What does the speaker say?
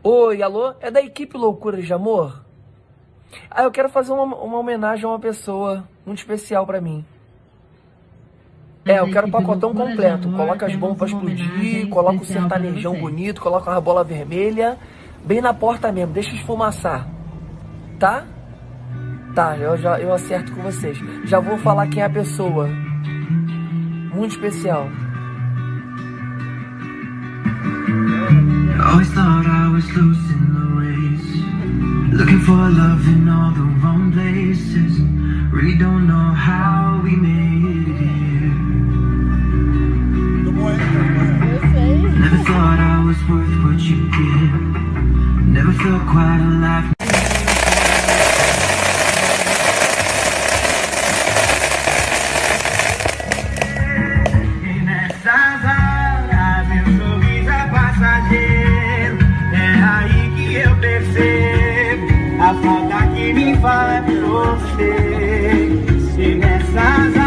Oi, alô? É da equipe Loucuras de Amor? Ah, eu quero fazer uma homenagem a uma pessoa muito especial pra mim. Eu quero o pacotão completo. Coloca as bombas pra explodir, coloca o sertanejão bonito, coloca uma bola vermelha, bem na porta mesmo, deixa esfumaçar. Tá? Tá, eu acerto com vocês. Já vou falar quem é a pessoa. Muito especial. Always thought I was losing the race, looking for love in all the wrong places. Really don't know how we made it here. Never thought I was worth what you give. Never felt quite alive. E nessas horas meu sorriso é passageiro. É aí que eu percebo a falta que me faz você. E nessas